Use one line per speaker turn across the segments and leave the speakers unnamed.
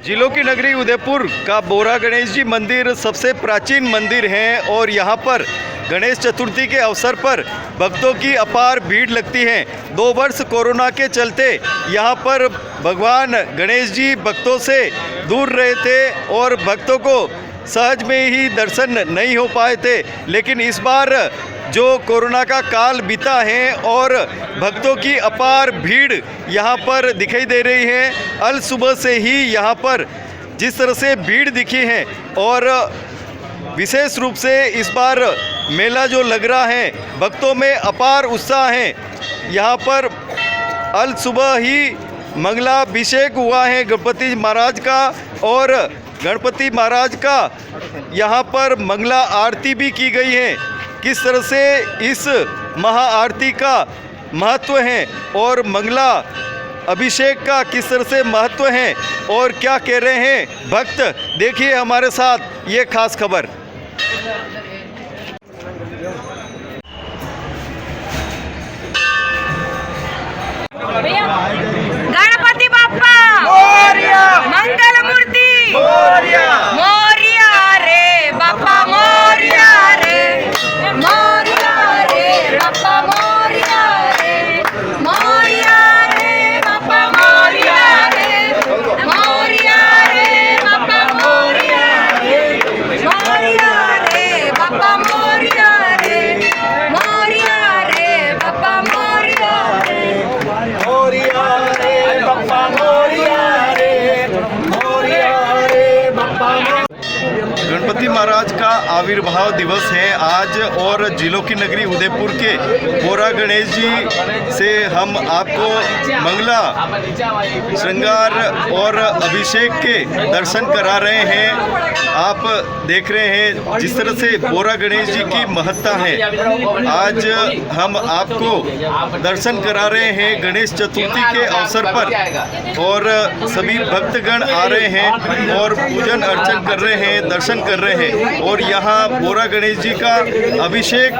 जिलों की नगरी उदयपुर का बोरा गणेश जी मंदिर सबसे प्राचीन मंदिर है और यहाँ पर गणेश चतुर्थी के अवसर पर भक्तों की अपार भीड़ लगती है। 2 वर्ष कोरोना के चलते यहाँ पर भगवान गणेश जी भक्तों से दूर रहे थे और भक्तों को सहज में ही दर्शन नहीं हो पाए थे, लेकिन इस बार जो कोरोना का काल बीता है और भक्तों की अपार भीड़ यहाँ पर दिखाई दे रही है। अल सुबह से ही यहाँ पर जिस तरह से भीड़ दिखी है और विशेष रूप से इस बार मेला जो लग रहा है, भक्तों में अपार उत्साह है। यहाँ पर अल सुबह ही मंगलाभिषेक हुआ है गणपति महाराज का और गणपति महाराज का यहाँ पर मंगला आरती भी की गई है। किस तरह से इस महाआरती का महत्व है और मंगला अभिषेक का किस तरह से महत्व है और क्या कह रहे हैं भक्त, देखिए हमारे साथ ये खास खबर।
गणपति बाप्पा मंगल मूर्ति मोरिया रे बाप्पा मोरिया रे बाप्पा मोरिया रे बाप्पा मोरिया रे बाप्पा मोरिया रे बाप्पा मोरिया रे बाप्पा
गणपति महाराज का आविर्भाव दिवस है आज और जिलों की नगरी उदयपुर के बोरा गणेश जी से हम आपको मंगला श्रृंगार और अभिषेक के दर्शन करा रहे हैं। आप देख रहे हैं जिस तरह से बोरा गणेश जी की महत्ता है। आज हम आपको दर्शन करा रहे हैं गणेश चतुर्थी के अवसर पर और सभी भक्तगण आ रहे हैं और पूजन अर्चन कर रहे हैं, दर्शन कर रहे हैं और यहाँ बोरा गणेश जी का अभिषेक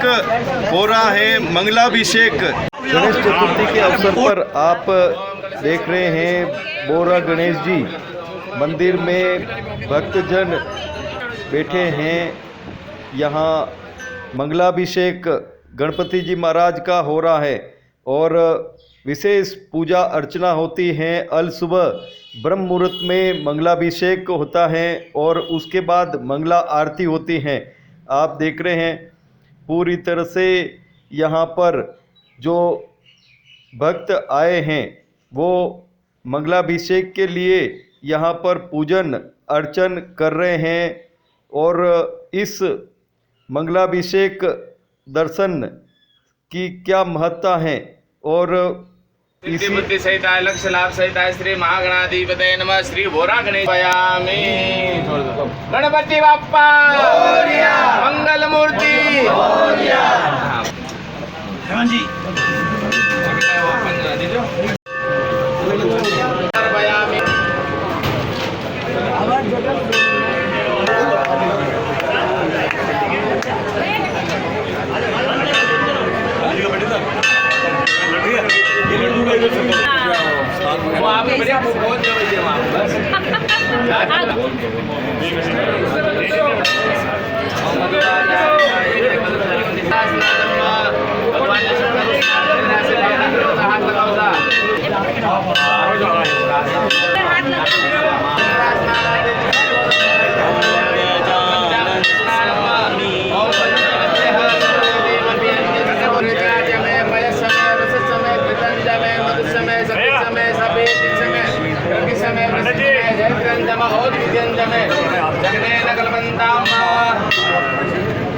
हो रहा है, मंगलाभिषेक। गणेश चतुर्थी के अवसर पर आप देख रहे हैं बोरा गणेश जी मंदिर में भक्तजन बैठे हैं। यहाँ मंगलाभिषेक गणपति जी महाराज का हो रहा है और विशेष पूजा अर्चना होती है। अल सुबह ब्रह्म मुहूर्त में मंगलाभिषेक होता है और उसके बाद मंगला आरती होती है। आप देख रहे हैं पूरी तरह से यहाँ पर जो भक्त आए हैं वो मंगलाभिषेक के लिए यहाँ पर पूजन अर्चन कर रहे हैं और इस मंगलाभिषेक दर्शन की क्या महत्ता है और
इसी बुद्धि सहित लक्ष्य लाभ सहित श्री महागणाधिपतये नमः। श्री बोरा गणेश गणपति बाप्पा मंगल मूर्ति वो आप बढ़िया बहुत जबरदस्त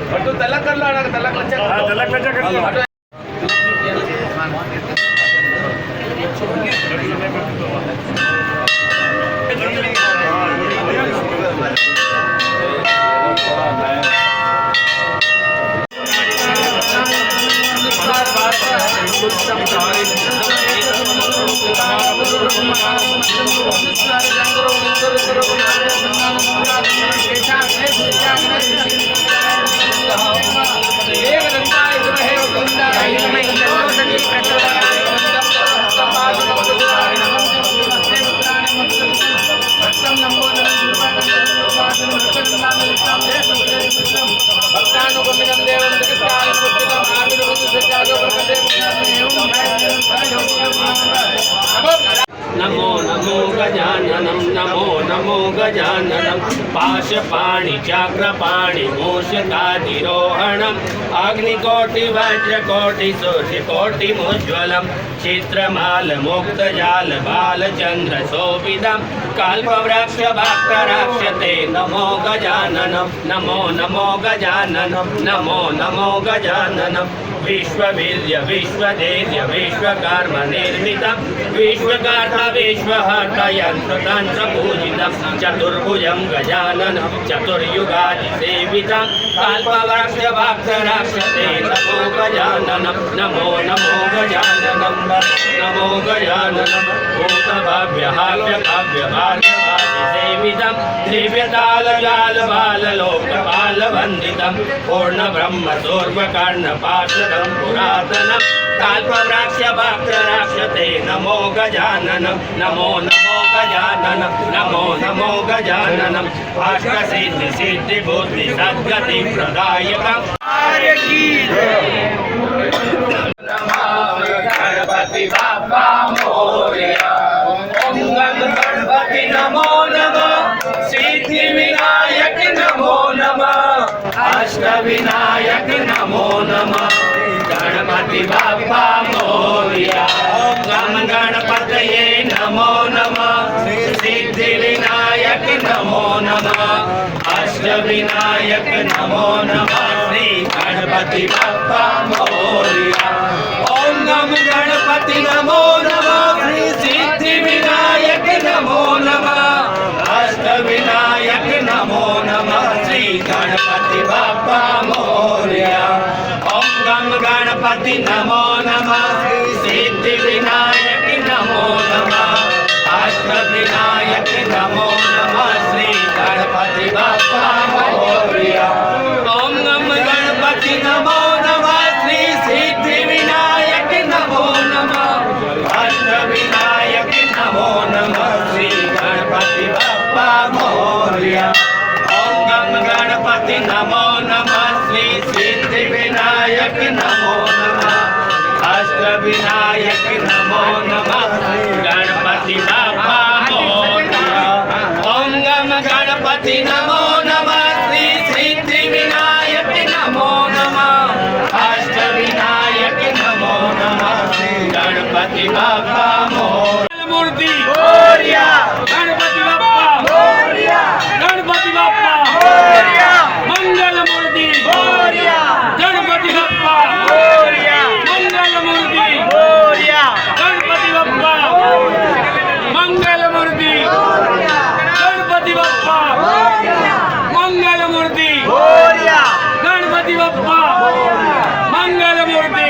और तू तलक कर लो, तलक लच्चा कर लो।
गजाननं पाशपाणिचक्रपाणिमूषकाधिरोहणम् अग्निकोटिवज्रकोटिसूर्यकोटिमुज्ज्वलं चित्रमालमुक्तजालबालचन्द्रशोभितं कल्पवृक्षभक्तरक्षते नमो गजाननं नमो नमो गजाननं नमो नमो गजाननं विश्ववीर्य विश्वधैर्य विश्वकर्म निर्मितं विश्वकर्ता विश्वहर्ता यन्त्रतन्त्रपूजितं चतुर्भुजं गजाननं चतुर्युगादिसेवितं कल्पवृक्षभक्तरक्षते नमो गजाननं नमो नमो गजाननं नमो गजाननं भूतभव्यहाव्यकाव्यभाग्यवादिसेवितं दिव्यतालजालबाललोकपालवन्दितं पूर्णब्रह्मसोर्वकर्णपार्षदं पुरातनं कल्पवृक्षभक्तरक्षते नमो गजाननं नमो नमो गजाननं नमो नमो गजाननं अष्टसिद्धिसिद्धिबुद्धिसद्गतिप्रदायकम् गणपति बाप्पा मोरया ओम गणपति नमो नमः सिद्धि विनायक नमो नमः अष्ट विनायक नमो नमः गणपति बाप्पा मोरया ओम गणपतये नमो नमः सिद्धि विनायक नमो नमः अष्ट विनायक नमो नमः श्री गणपति बाप्पा मोरया ओम नम गणपति नमो नमः श्री सिद्धि विनायक नमो नमः अष्ट विनायक नमो नमः श्री गणपति बाप्पा मोरया ओम गम गणपति नमो नमः श्री सिद्धि विनायक नमो नमः अष्ट विनायक नमो नमः श्री गणपति बाप्पा मोरया ओम नम गणपति नमो नमः श्री सिद्धि विनायक नमो नमः अष्ट विनायक नमो नमः श्री गणपति बाप्पा मोरया ओम गम गणपति नमो नमः श्री सिद्धि विनायक नमो नमः अष्ट विनायक नमो नमः गणपति बाप्पा मोरया ओम गम गणपति नमो नमः श्री सिद्धि विनायक नमो नमः अष्ट विनायक नमो नमः गणपति बाप्पा मोरया मूर्ति मोरया गणपति बाप्पा मोरया गणपति बाप्पा मोरया मंगल मूर्ति मोरया गणपति बाप्पा मोरया मंगल मूर्ति मोरया गणपति बाप्पा मंगल मूर्ति मोरया गणपति बाप्पा मंगल मूर्ति मोरया गणपति बाप्पा मंगल मूर्ति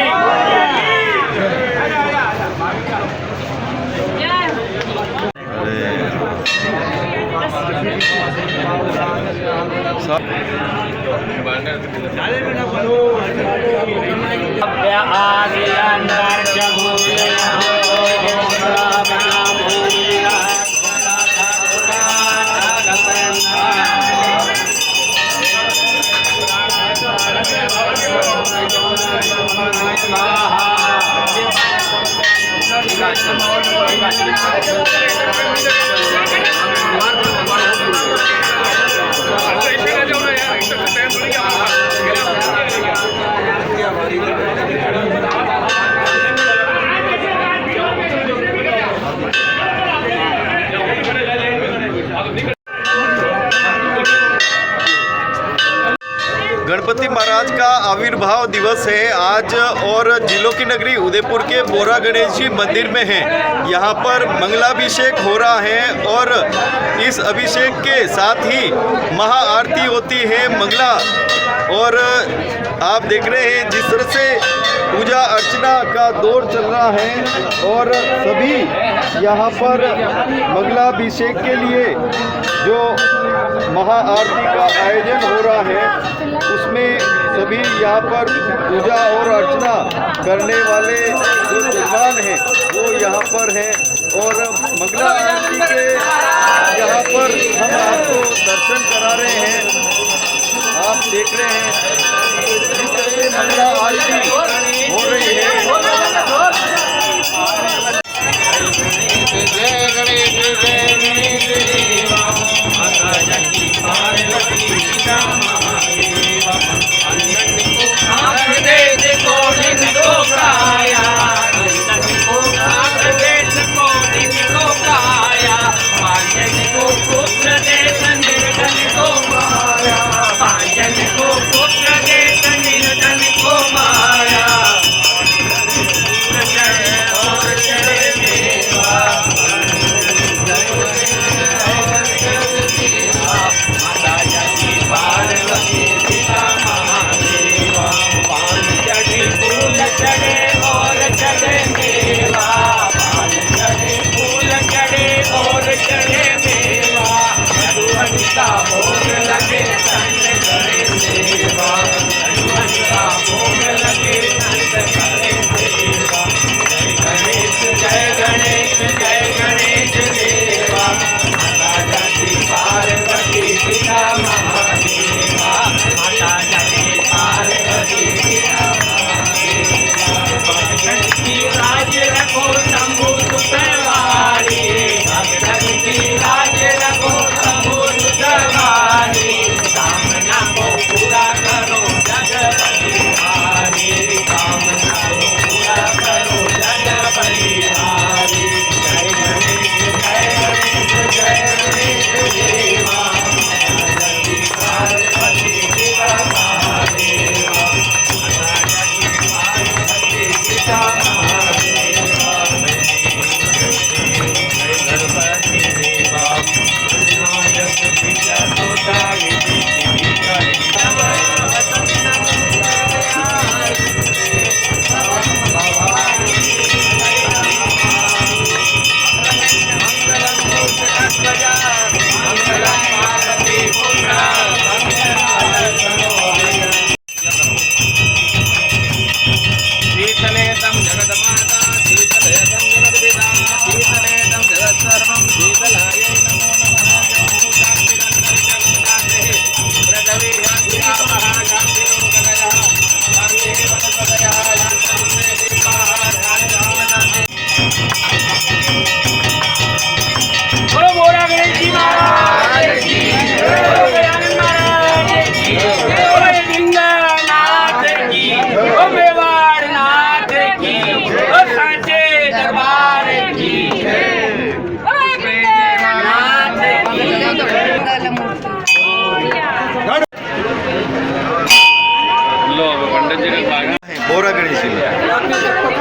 गणपति महाराज का आविर्भाव दिवस है आज और जिलों की नगरी उदयपुर के बोरा गणेश जी मंदिर में है। यहाँ पर मंगलाभिषेक हो रहा है और इस अभिषेक के साथ ही महाआरती होती है मंगला। और आप देख रहे हैं जिस तरह से पूजा अर्चना का दौर चल रहा है और सभी यहाँ पर मंगलाभिषेक के लिए जो महाआरती का आयोजन हो रहा है उसमें सभी यहाँ पर पूजा और अर्चना करने वाले जो विद्वान हैं वो यहाँ पर हैं और मंगला आरती के यहाँ पर हम आपको दर्शन करा रहे हैं। आप देख रहे हैं जिस तरह से मंगला आरती हो रही है। जय गणेश जय गणेश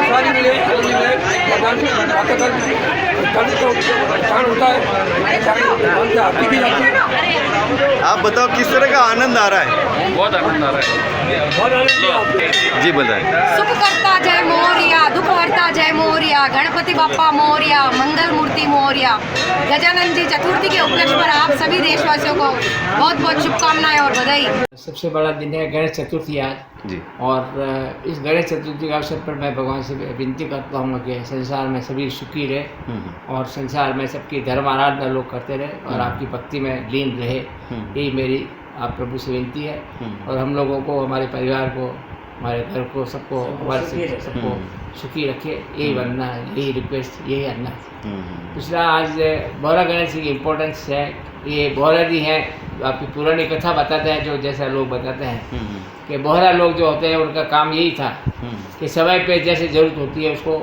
खुशहाली मिले, आनंद मिले, भगवान का होता है, भगवान से आरती की जाती है।
आप बताओ किस तरह का आनंद आ रहा है?
बहुत आनंद आ रहा है।
बहुत आनंद।
जी बताएं।
सुख करता जय मोरिया, दुख हरता जय मोरिया, गणपति बाप्पा मोरिया, मंगल मूर्ति मोरिया। गजानन जी चतुर्थी के उपलक्ष्य पर आप सभी देशवासियों को बहुत बहुत शुभकामनाएं और बधाई।
सबसे बड़ा दिन है गणेश चतुर्थी आज,
जी
और इस गणेश चतुर्थी के अवसर पर मैं भगवान से विनती करता हूँ कि संसार में सभी सुखी रहे और संसार में सबकी धर्म आराधना लोग करते रहे और आपकी भक्ति में लीन रहे। यही मेरी आप प्रभु से विनती है। और हम लोगों को, हमारे परिवार को, हमारे घर को, सबको सबको सुखी रखे, यही बनना है, यही रिक्वेस्ट, यही करना है। दूसरा, आज बोहरा गणेश जी की इम्पोर्टेंस है। ये बोहरा जी हैं, आपकी पुरानी कथा बताते हैं, जो जैसा लोग बताते हैं कि बोहरा लोग जो होते हैं उनका काम यही था कि समय पे जैसे ज़रूरत होती है उसको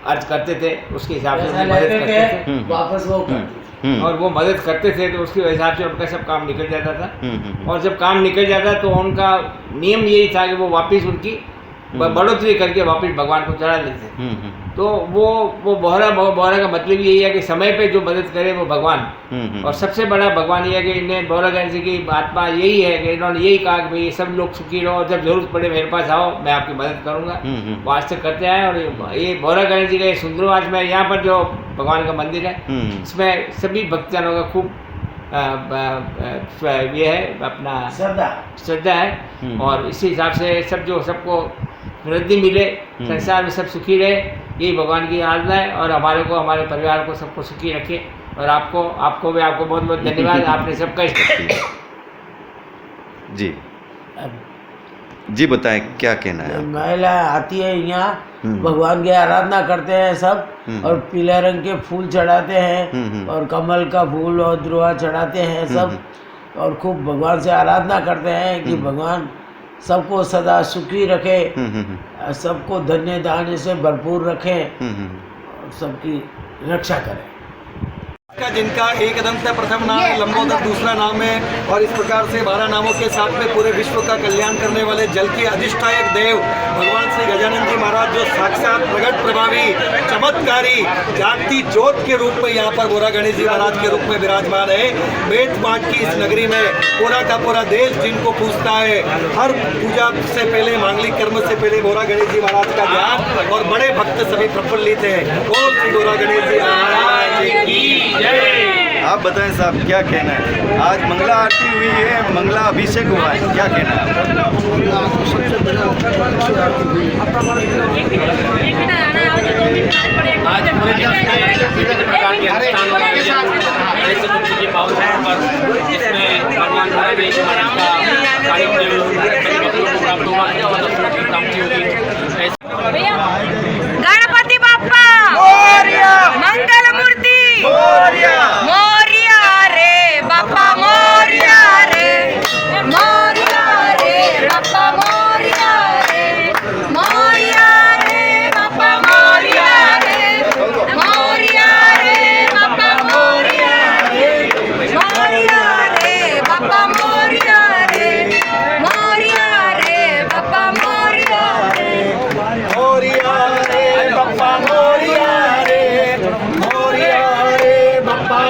अर्ज करते थे, उसके हिसाब से उनकी मदद करते थे,
वापस वो
और वो मदद करते थे तो उसके हिसाब से उनका सब काम निकल जाता था। और जब काम निकल जाता तो उनका नियम यही था कि वो वापस उनकी बढ़ोतरी करके वापस भगवान को चढ़ा देते। तो वो बोहरा का मतलब यही है कि समय पे जो मदद करे वो भगवान। और सबसे बड़ा भगवान ये है कि इन्हें बोहरा गणेश जी की आत्मा यही है कि इन्होंने यही कहा कि भाई सब लोग सुखी रहो और जब जरूरत पड़े मेरे पास आओ, मैं आपकी मदद करूँगा। वो आज तक करते आए। और ये बोहरा गणेश जी का ये सुंदरवास में यहाँ पर जो भगवान का मंदिर है, इसमें सभी भक्तजनों का खूब ये है, अपना श्रद्धा है। और इसी हिसाब से सब जो सबको वृद्धि मिले, संसार में सब सुखी रहे, यही भगवान की आराधना है। और हमारे को, हमारे परिवार को, सबको सुखी रखे। और आपको भी आपको बहुत बहुत धन्यवाद, आपने सबका इष्ट।
जी बताएं क्या कहना है?
महिला आती है यहाँ, भगवान की आराधना करते हैं सब, और पीले रंग के फूल चढ़ाते हैं और कमल का फूल और दुर्वा चढ़ाते हैं सब, और खूब भगवान से आराधना करते हैं कि भगवान सबको सदा सुखी रखे, सबको धन्य दान से भरपूर रखें और सबकी रक्षा करें।
जिनका एक दंत प्रथम नाम है, लंबोदर दूसरा नाम है, और इस प्रकार से 12 नामों के साथ में पूरे विश्व का कल्याण करने वाले जल के अधिष्ठायक देव भगवान श्री गजानन जी महाराज, जो साक्षात प्रगट प्रभावी चमत्कारी जागती ज्योत के रूप में यहाँ पर बोरा गणेश जी महाराज के रूप में विराजमान है। वेद पाठ की इस नगरी में पूरा का पूरा देश जिनको पूछता है, हर पूजा से पहले, मांगलिक कर्म से पहले बोरा गणेश जी महाराज का ध्यान, और बड़े भक्त सभी प्रफुल्लित हैं। ओम श्री बोरा गणेश जी महाराज की।
आप बताएं साहब, क्या कहना है? आज मंगला आरती हुई है, मंगला अभिषेक हुआ है, क्या कहना है?
आज पूरे देश में विभिन्न प्रकार के अनुष्ठान और गणेश चतुर्थी के पावन अवसर पर इसमें भगवान गणेश महाराज का साहित्य प्राप्त हुआ है और
गणपति बाप्पा मोरिया, मंगल मूर्ति मोरिया, मोरिया रे बाप्पा मोरिया रे, मोरिया रे बाप्पा मोरिया रे, मोरिया रे बाप्पा मोरिया रे, मोरिया रे बाप्पा मोरिया रे, मोरिया रे बाप्पा मोरिया रे, मोरिया रे बाप्पा मोरिया रे,
मोरिया रे बप्पा मोरिया रे, मोरिया रे बप्पा।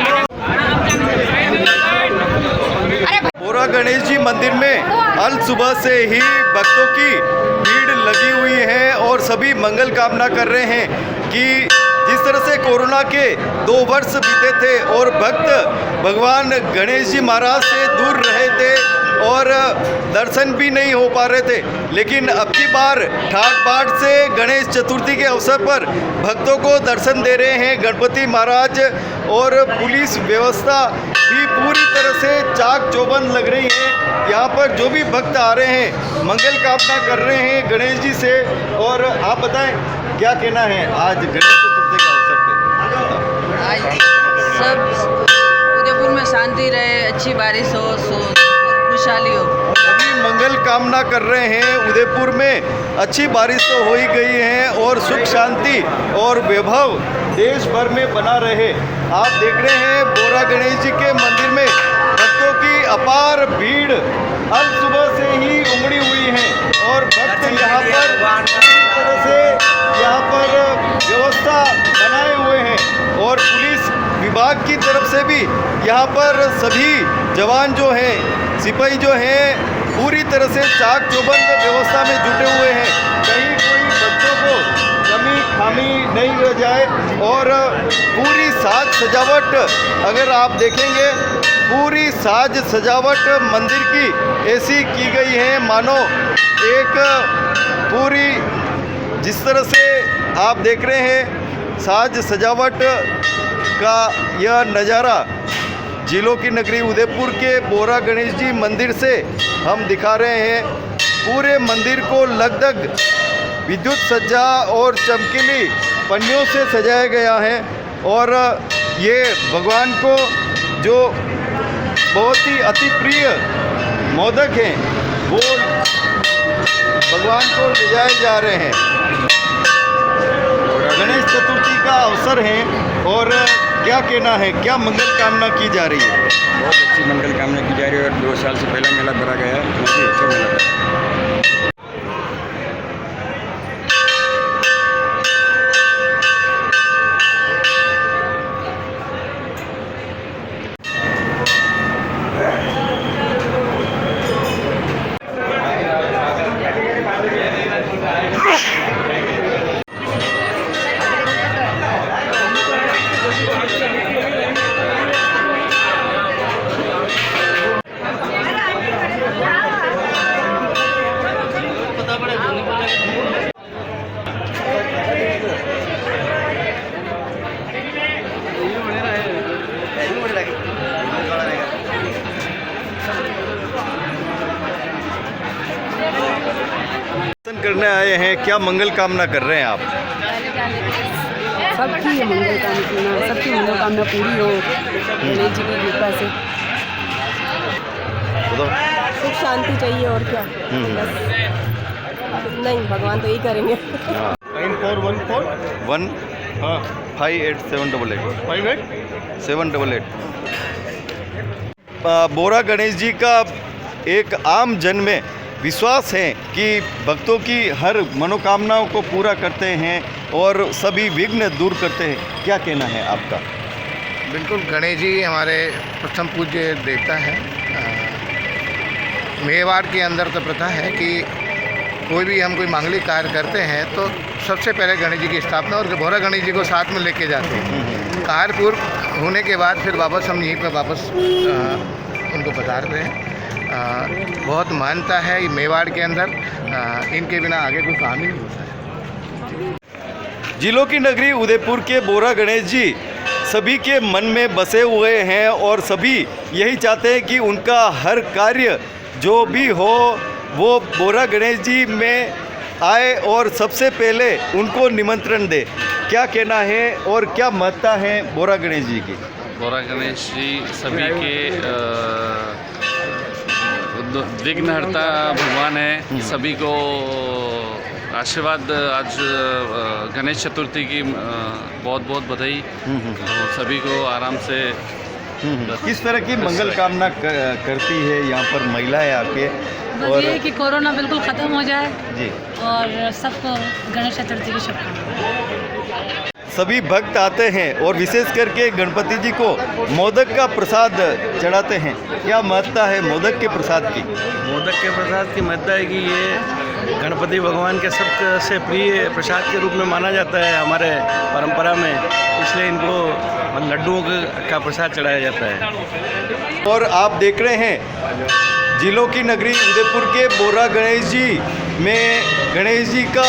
बोरा गणेश जी मंदिर में अल सुबह से ही भक्तों की भीड़ लगी हुई है और सभी मंगल कामना कर रहे हैं कि जिस तरह से कोरोना के 2 वर्ष बीते थे और भक्त भगवान गणेश जी महाराज से दूर रहे थे और दर्शन भी नहीं हो पा रहे थे, लेकिन अब की बार ठाट बाट से गणेश चतुर्थी के अवसर पर भक्तों को दर्शन दे रहे हैं गणपति महाराज, और पुलिस व्यवस्था भी पूरी तरह से चाक चौबंद लग रही है। यहाँ पर जो भी भक्त आ रहे हैं मंगल कामना कर रहे हैं गणेश जी से। और आप बताएं क्या कहना है आज गणेश चतुर्थी के अवसर पर?
आज सब उदयपुर में शांति रहे, अच्छी बारिश हो, खुशहाली हो।
सभी मंगल कामना कर रहे हैं। उदयपुर में अच्छी बारिश तो हो ही गई है और सुख शांति और वैभव देश भर में बना रहे। आप देख रहे हैं बोरा गणेश जी के मंदिर में भक्तों की अपार भीड़ अल सुबह से ही उमड़ी हुई है और भक्त यहाँ पर विभाग की तरफ से भी यहाँ पर सभी जवान जो हैं, सिपाही जो हैं, पूरी तरह से चाक चौबंद व्यवस्था में जुटे हुए हैं। कहीं कोई बच्चों को कमी खामी नहीं रह जाए। और पूरी साज सजावट अगर आप देखेंगे, पूरी साज सजावट मंदिर की ऐसी की गई है मानो एक पूरी, जिस तरह से आप देख रहे हैं साज सजावट का यह नज़ारा जिलों की नगरी उदयपुर के बोरा गणेश जी मंदिर से हम दिखा रहे हैं। पूरे मंदिर को लगभग विद्युत सज्जा और चमकीली पन्नियों से सजाया गया है। और ये भगवान को जो बहुत ही अति प्रिय मोदक हैं वो भगवान को ले जाए जा रहे हैं। गणेश चतुर्थी का अवसर है और क्या कहना है, क्या मंगल कामना की जा रही है?
बहुत अच्छी मंगल कामना की जा रही है और 2 साल से पहला मेला भरा गया है, बहुत अच्छा मेला है।
करने आए हैं, क्या मंगल कामना कर रहे हैं आप?
सबकी मंगल कामना, सबकी मनोकामना पूरी हो गणेश जी की कृपा से। सुख शांति चाहिए और क्या, बस नहीं, भगवान तो यही करेंगे।
9414 58788 788। बोरा गणेश जी का एक आम जन में विश्वास है कि भक्तों की हर मनोकामनाओं को पूरा करते हैं और सभी विघ्न दूर करते हैं। क्या कहना है आपका?
बिल्कुल, गणेश जी हमारे प्रथम पूज्य देवता है। मेवाड़ के अंदर तो प्रथा है कि कोई भी हम कोई मांगलिक कार्य करते हैं तो सबसे पहले गणेश जी की स्थापना और बोरा गणेश जी को साथ में लेके जाते हैं। कार्य पूर्ण होने के बाद फिर वापस हम यहीं पर वापस उनको पधारते हैं। बहुत मान्यता है ये मेवाड़ के अंदर, इनके बिना आगे कोई काम ही नहीं होता है।
जिलों की नगरी उदयपुर के बोरा गणेश जी सभी के मन में बसे हुए हैं और सभी यही चाहते हैं कि उनका हर कार्य जो भी हो वो बोरा गणेश जी में आए और सबसे पहले उनको निमंत्रण दे। क्या कहना है और क्या महत्ता है बोरा गणेश जी की?
बोरा गणेश जी सभी के विघ्नहर्ता भगवान है। सभी को आशीर्वाद। आज गणेश चतुर्थी की बहुत बहुत बधाई। सभी को आराम से।
किस तरह की मंगल कामना करती है यहाँ पर महिलाएं आके?
और ये कि कोरोना बिल्कुल ख़त्म हो जाए
जी,
और सबको गणेश चतुर्थी की शुभकामनाएं।
सभी भक्त आते हैं और विशेष करके गणपति जी को मोदक का प्रसाद चढ़ाते हैं। क्या महत्ता है मोदक के प्रसाद की?
मोदक के प्रसाद की महत्ता है कि ये गणपति भगवान के सबसे प्रिय प्रसाद के रूप में माना जाता है हमारे परंपरा में, इसलिए इनको लड्डुओं का प्रसाद चढ़ाया जाता है।
और आप देख रहे हैं जिलों की नगरी उदयपुर के बोरा गणेश जी में गणेश जी का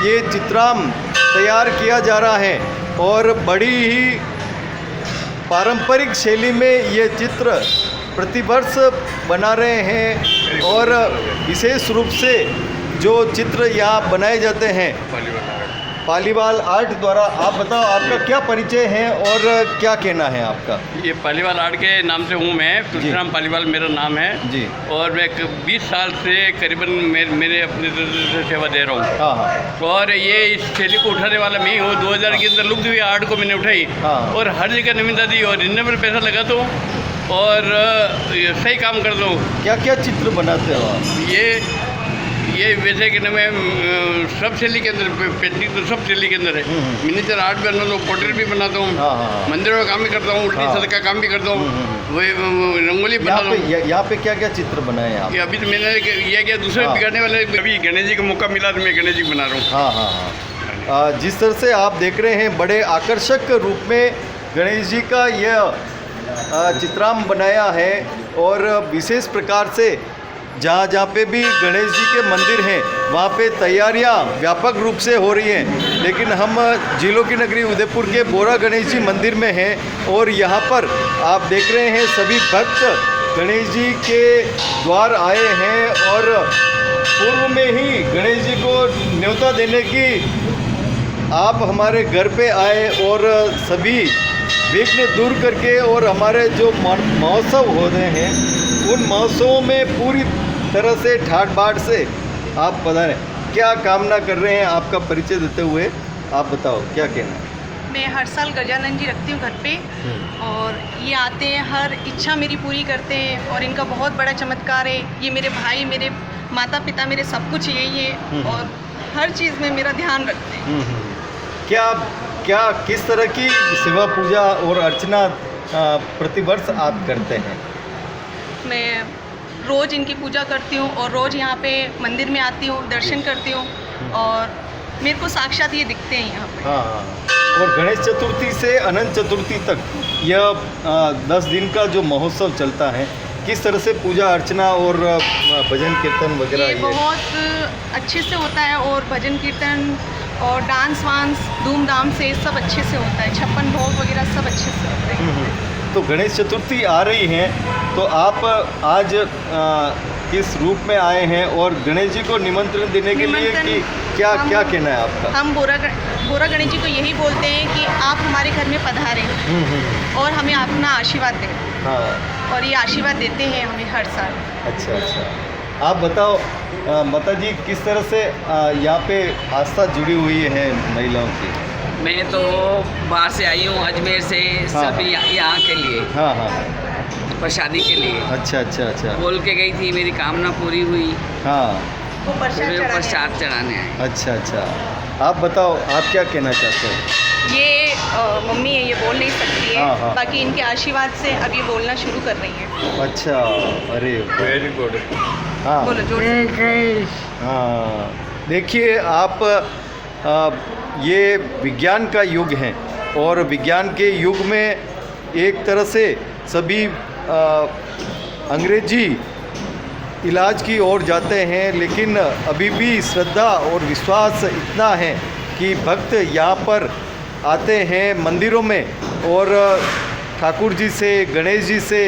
ये चित्राम तैयार किया जा रहा है और बड़ी ही पारंपरिक शैली में ये चित्र प्रतिवर्ष बना रहे हैं। और विशेष रूप से जो चित्र यहाँ बनाए जाते हैं पालीवाल आर्ट द्वारा। आप बताओ आपका क्या परिचय है और क्या कहना है आपका?
ये पालीवाल आर्ट के नाम से हूँ मैं, तुलसीराम पालीवाल मेरा नाम है
जी।
और मैं 20 साल से करीबन मेरे अपने सेवा दे रहा हूँ।
हाँ।
और ये इस शैली को उठाने वाला मैं ही हूँ। 2000 के अंदर लुप्त हुई आर्ट को मैंने उठाई।
हाँ।
और हर जगह नवीनता दी और रिजनेबल पैसा लगाता हूँ और सही काम करता हूँ।
क्या क्या चित्र बनाते हो आप?
ये
ये वैसे कि में सब शैली के अंदर पेंटिंग तो सब शैली के अंदर है। मिनिएचर आर्ट भी बनाता हूँ, पोर्ट्रेट भी बनाता हूँ, मंदिरों का काम भी करता हूँ, उल्टी सड़क का काम भी करता हूँ, वो रंगोली बनाता हूँ।
यहाँ पे क्या क्या चित्र बनाए आप?
ये अभी तो मैंने ये क्या दूसरे बिगाड़ने वाले, अभी गणेश जी का मौका मिला तो मैं गणेश जी बना रहा हूँ।
हाँ हाँ हाँ। जिस तरह से आप देख रहे हैं बड़े आकर्षक रूप में गणेश जी का यह चित्राम बनाया है और विशेष प्रकार से जहाँ जहाँ पे भी गणेश जी के मंदिर हैं वहाँ पे तैयारियाँ व्यापक रूप से हो रही हैं। लेकिन हम जिलों की नगरी उदयपुर के बोरा गणेश जी मंदिर में हैं और यहाँ पर आप देख रहे हैं सभी भक्त गणेश जी के द्वार आए हैं और पूर्व में ही गणेश जी को न्योता देने की आप हमारे घर पे आए और सभी विघ्न दूर करके और हमारे जो महोत्सव हो रहे हैं उन महोत्सवों में पूरी तरह से ठाट बाट से आप पधारें। क्या कामना कर रहे हैं आपका परिचय देते हुए आप बताओ क्या कहना है?
मैं हर साल गजानन जी रखती हूँ घर पे और ये आते हैं, हर इच्छा मेरी पूरी करते हैं और इनका बहुत बड़ा चमत्कार है। ये मेरे भाई, मेरे माता पिता, मेरे सब कुछ यही है और हर चीज़ में मेरा ध्यान रखते हैं।
क्या किस तरह की सेवा पूजा और अर्चना प्रतिवर्ष आप करते हैं?
मैं रोज़ इनकी पूजा करती हूँ और रोज़ यहाँ पे मंदिर में आती हूँ, दर्शन करती हूँ और मेरे को साक्षात ये दिखते हैं यहाँ पे।
हाँ, और गणेश चतुर्थी से अनंत चतुर्थी तक यह 10 दिन का जो महोत्सव चलता है, किस तरह से पूजा अर्चना और भजन कीर्तन वगैरह
ये बहुत अच्छे से होता है और भजन कीर्तन और डांस वांस धूमधाम से सब अच्छे से होता है, 56 भोग वगैरह सब अच्छे से होते हैं।
तो गणेश चतुर्थी आ रही है तो आप आज किस रूप में आए हैं और गणेश जी को निमंत्रण देने के लिए कि क्या कहना है आपका?
हम बोरा गणेश जी को यही बोलते हैं कि आप हमारे घर में पधारें और हमें अपना आशीर्वाद दें।
हाँ।
और ये आशीर्वाद देते हैं हमें हर साल।
अच्छा, आप बताओ माता जी किस तरह से यहाँ पे आस्था जुड़ी हुई है महिलाओं की?
मैं तो बाहर से आई हूँ, अजमेर से।
हाँ।
सब यहाँ के लिए।
हाँ।
प्रसादी के लिए।
अच्छा।
बोल के गई थी, मेरी कामना पूरी हुई।
हाँ।
वो
प्रसाद चढ़ाने आए।
अच्छा, आप बताओ आप क्या कहना चाहते हो?
ये मम्मी है, ये बोल नहीं सकती है।
हाँ।
बाकी इनके आशीर्वाद से अब ये बोलना शुरू कर रही है।
अच्छा, अरे
वेरी गुड।
हाँ,
बोलो जोर से।
हाँ, देखिए आप ये विज्ञान का युग है और विज्ञान के युग में एक तरह से सभी अंग्रेजी इलाज की ओर जाते हैं, लेकिन अभी भी श्रद्धा और विश्वास इतना है कि भक्त यहाँ पर आते हैं मंदिरों में और ठाकुर जी से, गणेश जी से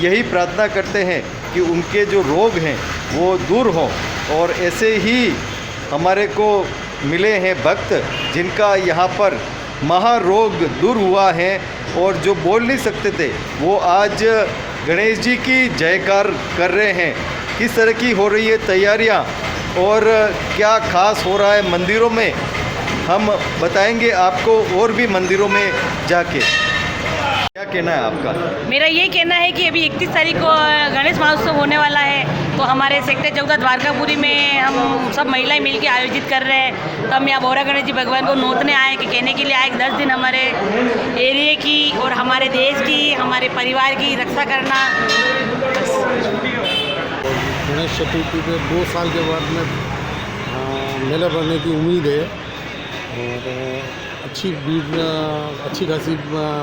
यही प्रार्थना करते हैं कि उनके जो रोग हैं वो दूर हों। और ऐसे ही हमारे को मिले हैं भक्त जिनका यहाँ पर महारोग दूर हुआ है और जो बोल नहीं सकते थे वो आज गणेश जी की जयकार कर रहे हैं। किस तरह की हो रही है तैयारियाँ और क्या खास हो रहा है मंदिरों में, हम बताएंगे आपको और भी मंदिरों में जाके। क्या कहना है आपका?
मेरा ये कहना है कि अभी 31 तारीख को गणेश महोत्सव होने वाला है, तो हमारे सेक्टर 14 द्वारकापुरी में हम सब महिलाएं मिलकर आयोजित कर रहे हैं। तो हम यहाँ बोरा गणेश जी भगवान को नोतने आए कि कहने के लिए आए 10 दिन हमारे एरिया की और हमारे देश की, हमारे परिवार की रक्षा करना।
गणेश चतुर्थी पे 2 साल के बाद में मेला भरने की उम्मीद है और अच्छी खासी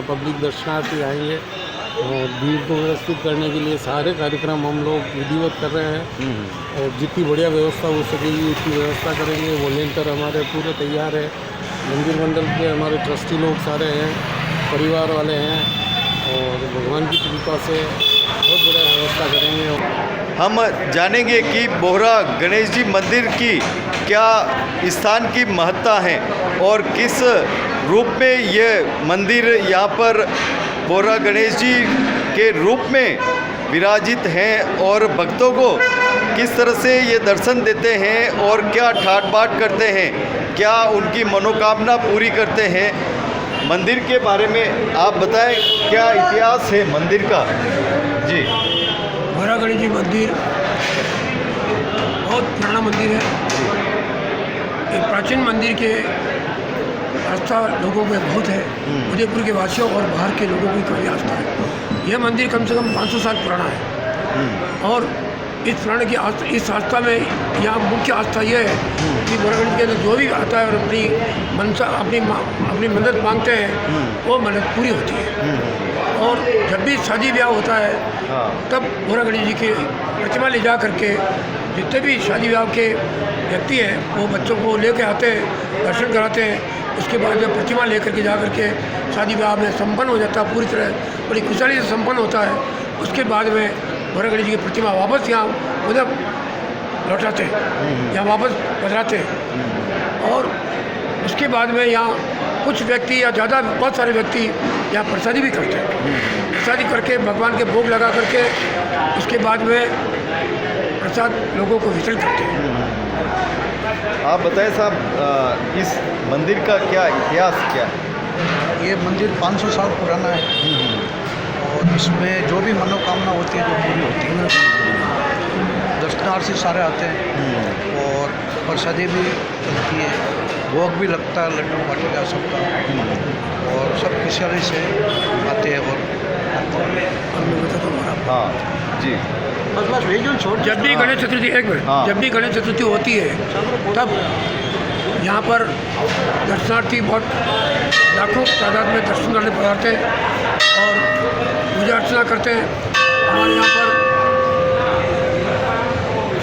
पब्लिक दर्शनार्थी आएंगे और भीड़ को व्यवस्थित करने के लिए सारे कार्यक्रम हम लोग विधिवत कर रहे हैं और जितनी बढ़िया व्यवस्था हो सकेगी उतनी व्यवस्था करेंगे। वॉलेंटियर हमारे पूरे तैयार है, मंदिर मंडल के हमारे ट्रस्टी लोग सारे हैं, परिवार वाले हैं और भगवान की कृपा से बहुत बढ़िया व्यवस्था करेंगे।
हम जानेंगे कि बोहरा गणेश जी मंदिर की क्या स्थान की महत्ता है और किस रूप में ये मंदिर यहाँ पर बोहरा गणेश जी के रूप में विराजित हैं और भक्तों को किस तरह से ये दर्शन देते हैं और क्या ठाट बाट करते हैं, क्या उनकी मनोकामना पूरी करते हैं। मंदिर के बारे में आप बताएं, क्या इतिहास है मंदिर का? जी,
बोरा गणेश जी मंदिर बहुत पुराना मंदिर है। एक प्राचीन मंदिर के आस्था लोगों में बहुत है। उदयपुर के वासियों और बाहर के लोगों की काफ़ी आस्था है। यह मंदिर कम से कम 500 साल पुराना है और इस पुराने की आस्था, इस आस्था में यहाँ मुख्य आस्था यह है कि बोरागणेश के अंदर जो भी आता है और अपनी मनसा अपनी मन्नत मांगते हैं वो मन्नत पूरी होती है। और जब भी शादी ब्याह होता है तब बोरागणेश जी की प्रतिमा ले जा करके जितने भी शादी ब्याह के व्यक्ति हैं वो बच्चों को लेके आते हैं, दर्शन कराते हैं। उसके बाद में प्रतिमा लेकर के जा करके शादी ब्याह में संपन्न हो जाता है, पूरी तरह बड़ी खुशहाली से संपन्न होता है। उसके बाद में बोरागणेश जी की प्रतिमा वापस यहाँ उधर लौटाते हैं, यहाँ वापस पधराते हैं। और उसके बाद में यहाँ कुछ व्यक्ति या ज़्यादा बहुत सारे व्यक्ति यहाँ प्रसादी भी करते हैं। प्रसादी करके भगवान के भोग लगा करके उसके बाद में प्रसाद लोगों को वितरित करते हैं।
आप बताएं साहब, इस मंदिर का क्या इतिहास क्या है?
ये मंदिर 500 साल पुराना है और इसमें जो भी मनोकामना होती है जो पूरी होती है। दर्शनार्थी सारे आते हैं और प्रसादी भी लगती है, भोग भी लगता है, लड्डू बाटिका सबका, और सब खुशहाली से आते हैं। और
हाँ जी,
जब भी गणेश चतुर्थी जब भी गणेश चतुर्थी होती है तब यहाँ पर दर्शनार्थी बहुत लाखों तादाद में दर्शन करने पधारते हैं और पूजा अर्चना करते हैं। हमारे यहाँ पर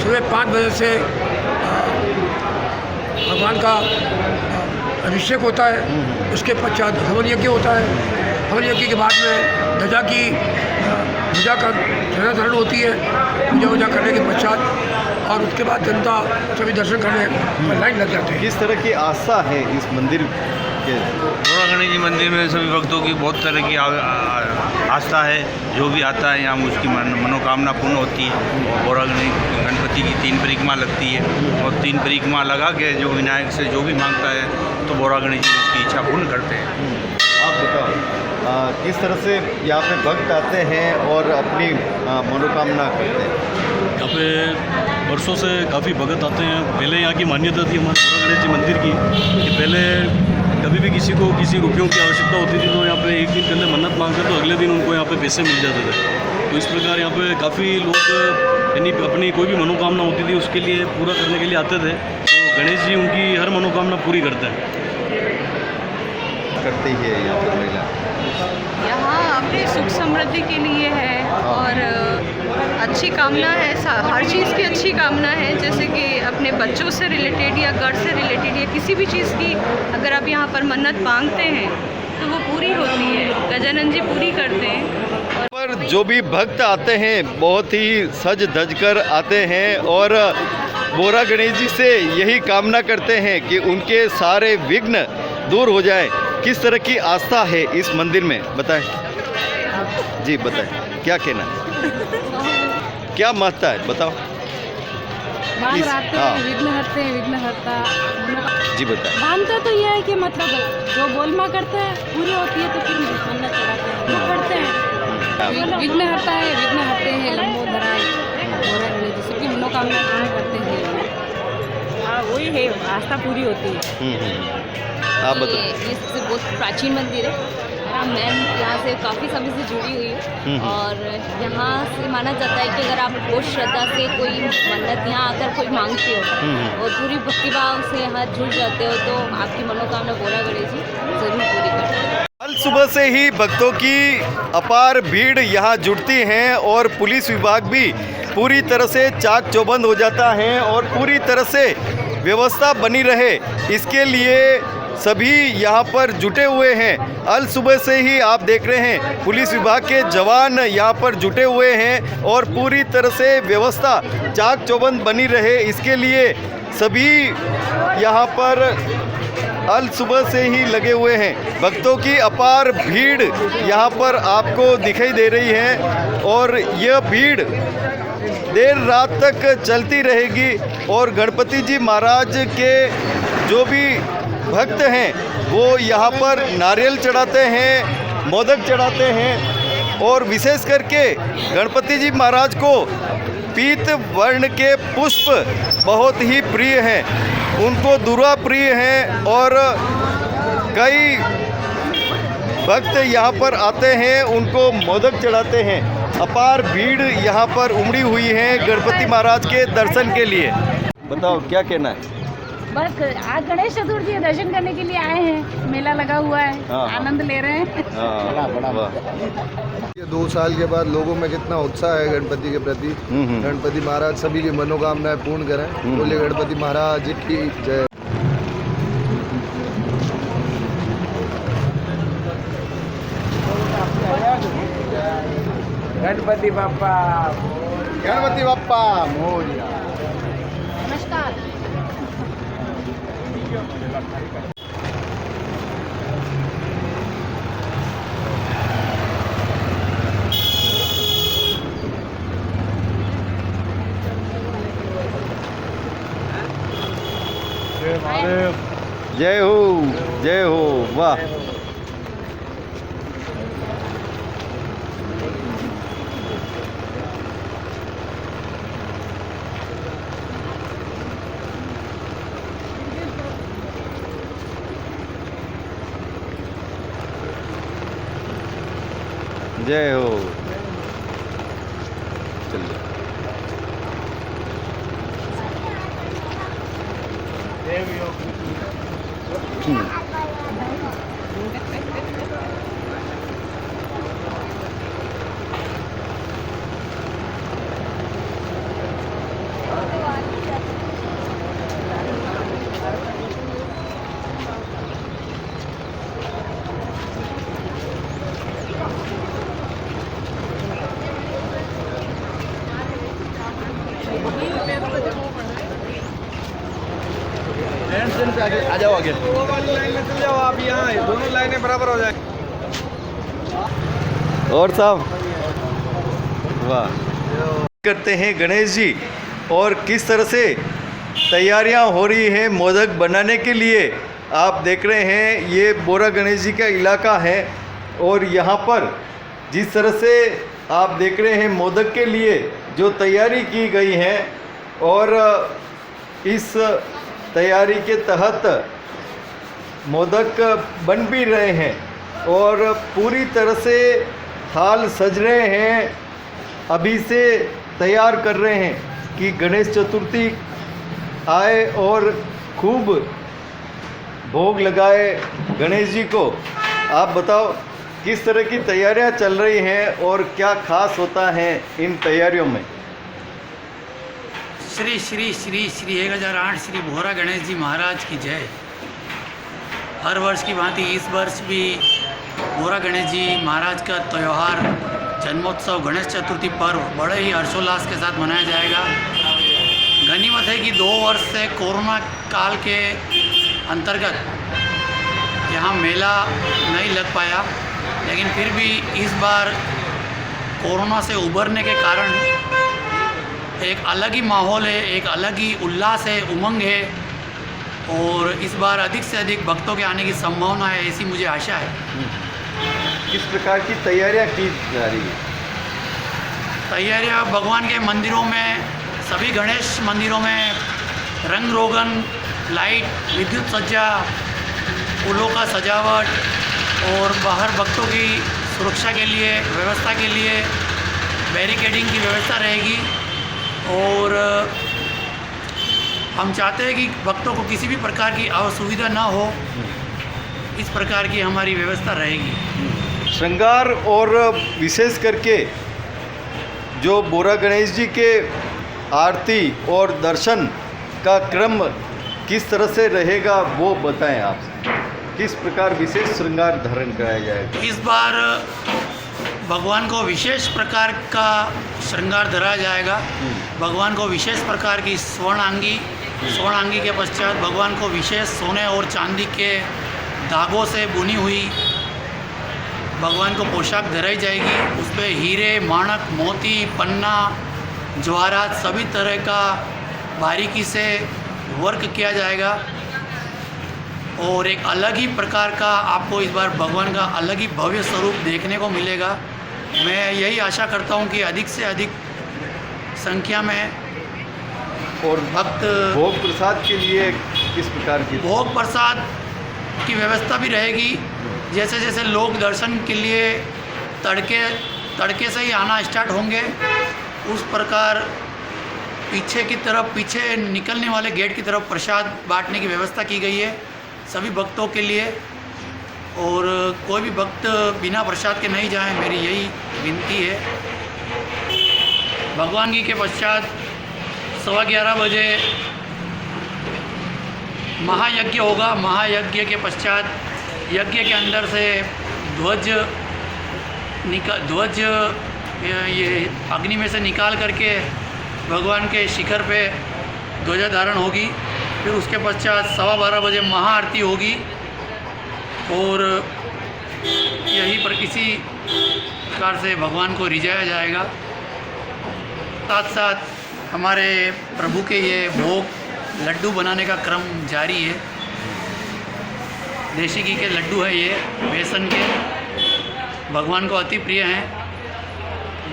सुबह 5 बजे से भगवान का अभिषेक होता है। उसके पश्चात हवन यज्ञ होता है। हवन यज्ञ के बाद में ध्वजा का ध्वजाधारण होती है। पूजा वूजा करने के पश्चात और उसके बाद जनता सभी दर्शन करने लाइन लग जाते हैं।
किस तरह की आस्था है इस मंदिर के?
बोरागणेश जी मंदिर में सभी भक्तों की बहुत तरह की आस्था है। जो भी आता है यहाँ उसकी मनोकामना पूर्ण होती है। और बोरागणेश गणपति की 3 परिक्रमा लगती है और 3 परिक्रमा लगा के जो विनायक से जो भी मांगता है तो बोरागणेश जी उसकी इच्छा पूर्ण करते हैं।
आप बताओ, किस तरह से यहाँ पे भक्त आते हैं और अपनी मनोकामना करते हैं?
यहाँ पे वर्षों से काफ़ी भगत आते हैं। पहले यहाँ की मान्यता थी हमारे बोरागणेश जी मंदिर की कि पहले कभी भी किसी को किसी रुपयों की आवश्यकता होती थी तो यहाँ पे एक दिन के अंदर मन्नत मांगते तो अगले दिन उनको यहाँ पे पैसे मिल जाते थे। तो इस प्रकार यहाँ पे काफ़ी लोग यानी अपनी कोई भी मनोकामना होती थी उसके लिए पूरा करने के लिए आते थे। तो गणेश जी उनकी हर मनोकामना पूरी करते हैं।
करती है यहाँ पर महिला
यहाँ अपनी सुख समृद्धि के लिए है और अच्छी कामना है। हर चीज़ की अच्छी कामना है, जैसे कि अपने बच्चों से रिलेटेड या घर से रिलेटेड या किसी भी चीज़ की अगर आप यहाँ पर मन्नत मांगते हैं तो वो पूरी होती है। गजानन जी पूरी करते हैं।
पर जो भी भक्त आते हैं बहुत ही सज धज कर आते हैं और बोरागणेश जी से यही कामना करते हैं कि उनके सारे विघ्न दूर हो जाए। किस तरह की आस्था है इस मंदिर में, बताएं जी, बताएं क्या कहना है, क्या महत्ता है, बताओ।
विघ्न हरते हैं, विघ्न हरता
जी बताएं।
मानता तो यह है कि मतलब जो बोलमा करते हैं पूरी होती है तो फिर मन्नत चढ़ाते हैं, वो करते हैं। विघ्न हरता है, विघ्न हरते हैं, लंबोदराय बोरागणेश जी सबकी मनोकामना पूर्ण करते हैं। हाँ वही है, आस्था पूरी होती है।
आप बताओ।
ये सबसे बहुत प्राचीन मंदिर है। मैं यहाँ से काफ़ी समय से जुड़ी हुई हूँ और यहाँ से माना जाता है कि अगर आप बहुत श्रद्धा से कोई मन्नत यहाँ आकर कोई मांगते हो और पूरी भक्तिभाव से यहाँ जुड़ जाते हो तो आपकी मनोकामना बोरागणेश जी जरूर पूरी करते हैं।
कल सुबह से ही भक्तों की अपार भीड़ यहाँ जुटती हैं और पुलिस विभाग भी पूरी तरह से चाक चौबंद हो जाता है और पूरी तरह से व्यवस्था बनी रहे इसके लिए सभी यहाँ पर जुटे हुए हैं। अल सुबह से ही आप देख रहे हैं पुलिस विभाग के जवान यहाँ पर जुटे हुए हैं और पूरी तरह से व्यवस्था चाक चौबंद बनी रहे इसके लिए सभी यहाँ पर अल सुबह से ही लगे हुए हैं। भक्तों की अपार भीड़ यहाँ पर आपको दिखाई दे रही है और यह भीड़ देर रात तक चलती रहेगी और गणपति जी महाराज के जो भी भक्त हैं वो यहाँ पर नारियल चढ़ाते हैं, मोदक चढ़ाते हैं और विशेष करके गणपति जी महाराज को पीत वर्ण के पुष्प बहुत ही प्रिय हैं, उनको दूरा प्रिय हैं और कई भक्त यहाँ पर आते हैं, उनको मोदक चढ़ाते हैं। अपार भीड़ यहाँ पर उमड़ी हुई है गणपति महाराज के दर्शन के लिए। बताओ क्या कहना है?
बस आज गणेश चतुर्थी है, दर्शन करने के लिए आए हैं, मेला लगा हुआ है, आनंद ले रहे हैं।
ये 2 साल के बाद लोगों में कितना उत्साह है गणपति के प्रति। गणपति महाराज सभी की मनोकामनाएं पूर्ण करें। बोले गणपति महाराज की जय।
गणपति बाप्पा मोरया।
नमस्कार।
जय हो, जय हो, वाह। जय हो। चलिए आ जाओ आगे।
वो वाली लाइन में चल जाओ आप, यहाँ दोनों लाइनें बराबर हो जाएंगी।
और साहब वाह करते हैं गणेश जी, और किस तरह से तैयारियां हो रही हैं मोदक बनाने के लिए। आप देख रहे हैं ये बोरा गणेश जी का इलाका है, और यहाँ पर जिस तरह से आप देख रहे हैं मोदक के लिए जो तैयारी की गई है, और इस तैयारी के तहत मोदक बन भी रहे हैं और पूरी तरह से थाल सज रहे हैं, अभी से तैयार कर रहे हैं कि गणेश चतुर्थी आए और खूब भोग लगाए गणेश जी को। आप बताओ किस तरह की तैयारियां चल रही हैं और क्या खास होता है इन तैयारियों में?
श्री श्री श्री श्री 1008 श्री बोरा गणेश जी महाराज की जय। हर वर्ष की भांति इस वर्ष भी बोरा गणेश जी महाराज का त्यौहार जन्मोत्सव गणेश चतुर्थी पर्व बड़े ही हर्षोल्लास के साथ मनाया जाएगा। गनीमत है कि 2 वर्ष से कोरोना काल के अंतर्गत यहाँ मेला नहीं लग पाया, लेकिन फिर भी इस बार कोरोना से उबरने के कारण एक अलग ही माहौल है, एक अलग ही उल्लास है, उमंग है, और इस बार अधिक से अधिक भक्तों के आने की संभावना है, ऐसी मुझे आशा है।
किस प्रकार की तैयारियां की जा रही है?
तैयारियां भगवान के मंदिरों में, सभी गणेश मंदिरों में रंग रोगन, लाइट, विद्युत सज्जा, फूलों का सजावट, और बाहर भक्तों की सुरक्षा के लिए व्यवस्था के लिए बैरिकेडिंग की व्यवस्था रहेगी। और हम चाहते हैं कि भक्तों को किसी भी प्रकार की असुविधा ना हो, इस प्रकार की हमारी व्यवस्था रहेगी।
श्रृंगार और विशेष करके जो बोरा गणेश जी के आरती और दर्शन का क्रम किस तरह से रहेगा वो बताएं आप। किस प्रकार विशेष श्रृंगार धारण कराया जाएगा?
इस बार भगवान को विशेष प्रकार का श्रृंगार धराया जाएगा। भगवान को विशेष प्रकार की स्वर्णांगी के पश्चात भगवान को विशेष सोने और चांदी के धागों से बुनी हुई भगवान को पोशाक धराई जाएगी। उस पर हीरे, माणक, मोती, पन्ना, जवाहरात सभी तरह का बारीकी से वर्क किया जाएगा, और एक अलग ही प्रकार का आपको इस बार भगवान का अलग ही भव्य स्वरूप देखने को मिलेगा। मैं यही आशा करता हूं कि अधिक से अधिक संख्या में
और
भक्त
भोग प्रसाद के लिए किस प्रकार की?
भोग प्रसाद की व्यवस्था भी रहेगी। जैसे जैसे लोग दर्शन के लिए तड़के से ही आना स्टार्ट होंगे, उस प्रकार पीछे निकलने वाले गेट की तरफ प्रसाद बांटने की व्यवस्था की गई है सभी भक्तों के लिए। और कोई भी भक्त बिना प्रसाद के नहीं जाए, मेरी यही विनती है। भगवानगी के पश्चात 11:15 बजे महायज्ञ होगा। महायज्ञ के पश्चात यज्ञ के अंदर से ध्वज ये अग्नि में से निकाल करके भगवान के शिखर पे ध्वजा धारण होगी। फिर उसके पश्चात 12:15 बजे महाआरती होगी और यहीं पर किसी प्रकार से भगवान को रिझाया जाएगा। साथ साथ हमारे प्रभु के ये भोग लड्डू बनाने का क्रम जारी है। देसी घी के लड्डू है ये, बेसन के, भगवान को अति प्रिय हैं।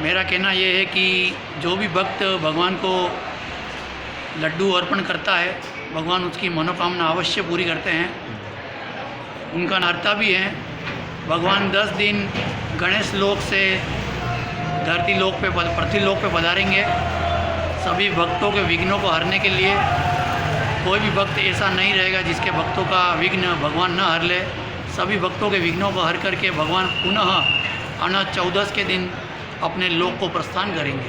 मेरा कहना ये है कि जो भी भक्त भगवान को लड्डू अर्पण करता है, भगवान उसकी मनोकामना अवश्य पूरी करते हैं। उनका नारता भी है। भगवान 10 दिन गणेश लोक से धरती लोक पे पृथ्वी लोक पे पधारेंगे सभी भक्तों के विघ्नों को हरने के लिए। कोई भी भक्त ऐसा नहीं रहेगा जिसके भक्तों का विघ्न भगवान न हर ले। सभी भक्तों के विघ्नों को हर करके भगवान पुनः अनंत 14 के दिन अपने लोक को प्रस्थान करेंगे।